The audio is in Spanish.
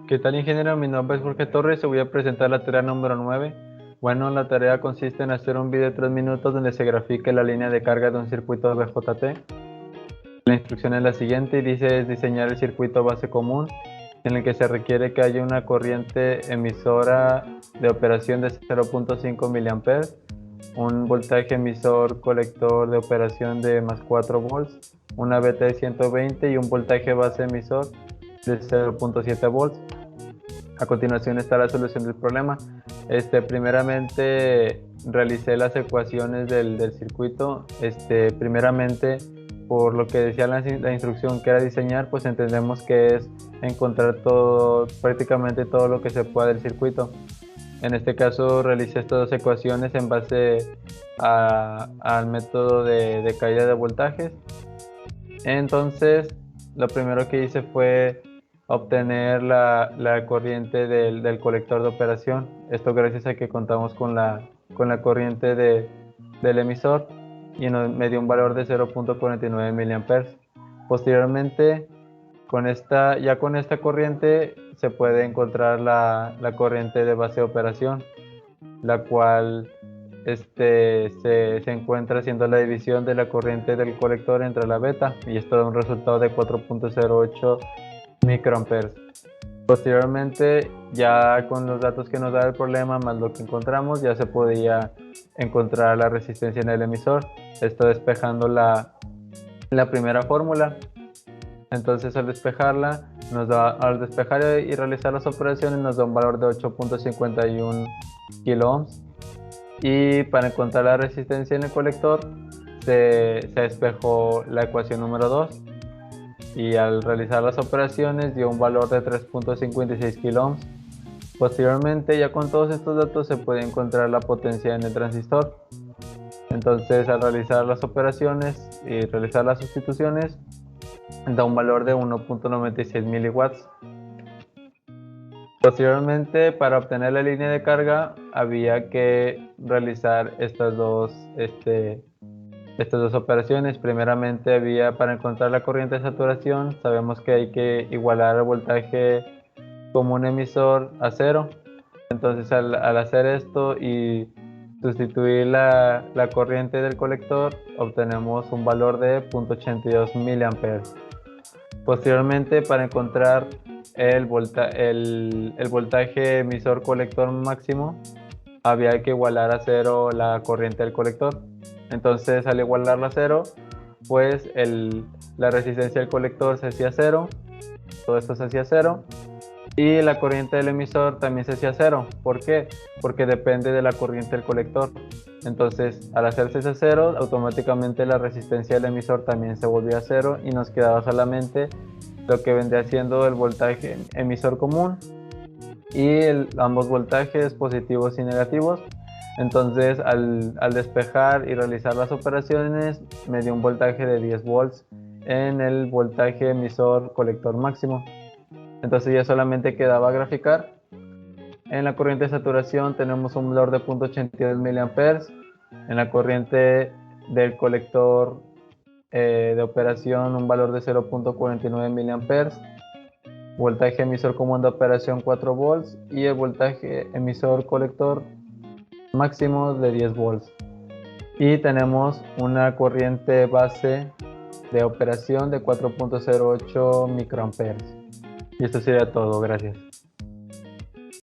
¿Qué tal, ingeniero? Mi nombre es Jorge Torres y voy a presentar la tarea número 9. Bueno, la tarea consiste en hacer un video de 3 minutos donde se grafique la línea de carga de un circuito BJT. La instrucción es la siguiente y dice es diseñar el circuito base común en el que se requiere que haya una corriente emisora de operación de 0.5 mA, un voltaje emisor colector de operación de más 4 volts, una VT de 120 y un voltaje base emisor de 0.7 volts. A continuación está la solución del problema. Primeramente realicé las ecuaciones del circuito. Primeramente, por lo que decía la instrucción que era diseñar, pues entendemos que es encontrar todo, prácticamente todo lo que se pueda del circuito. En este caso realicé estas dos ecuaciones en base al método de caída de voltajes. Entonces, lo primero que hice fue obtener la corriente del colector de operación. Esto gracias a que contamos con la corriente del emisor y me dio un valor de 0.49 mA. Posteriormente, ya con esta corriente se puede encontrar la corriente de base de operación, la cual se encuentra haciendo la división de la corriente del colector entre la beta y esto da un resultado de 4.08 microamperes. Posteriormente, ya con los datos que nos da el problema más lo que encontramos, ya se podía encontrar la resistencia en el emisor, esto despejando la primera fórmula. Entonces al despejar y realizar las operaciones nos da un valor de 8.51 kilo ohms. Y para encontrar la resistencia en el colector se despejó la ecuación número 2 y al realizar las operaciones dio un valor de 3.56 kilo ohms. Posteriormente, ya con todos estos datos se puede encontrar la potencia en el transistor. Entonces al realizar las operaciones y realizar las sustituciones da un valor de 1.96 miliwatts. Posteriormente, para obtener la línea de carga, había que realizar estas dos operaciones. Primeramente, para encontrar la corriente de saturación, sabemos que hay que igualar el voltaje común emisor a cero. Entonces, al hacer esto y sustituir la corriente del colector, obtenemos un valor de 0.82 miliamperes. Posteriormente, para encontrar el voltaje emisor colector máximo, había que igualar a cero la corriente del colector. Entonces, al igualarla a cero, pues la resistencia del colector se hacía cero, todo esto se hacía cero, y la corriente del emisor también se hacía cero. ¿Por qué? Porque depende de la corriente del colector. Entonces, al hacerse ese cero, automáticamente la resistencia del emisor también se volvía a cero y nos quedaba solamente lo que vendría siendo el voltaje emisor común y ambos voltajes positivos y negativos. Entonces, al despejar y realizar las operaciones, me dio un voltaje de 10 volts en el voltaje emisor colector máximo. Entonces ya solamente quedaba graficar. En la corriente de saturación tenemos un valor de 0.82 miliamperes. En la corriente del colector de operación un valor de 0.49 miliamperes. Voltaje emisor común de operación 4 volts y el voltaje emisor colector máximo de 10 volts. Y tenemos una corriente base de operación de 4.08 microamperes. Y esto sería todo, gracias.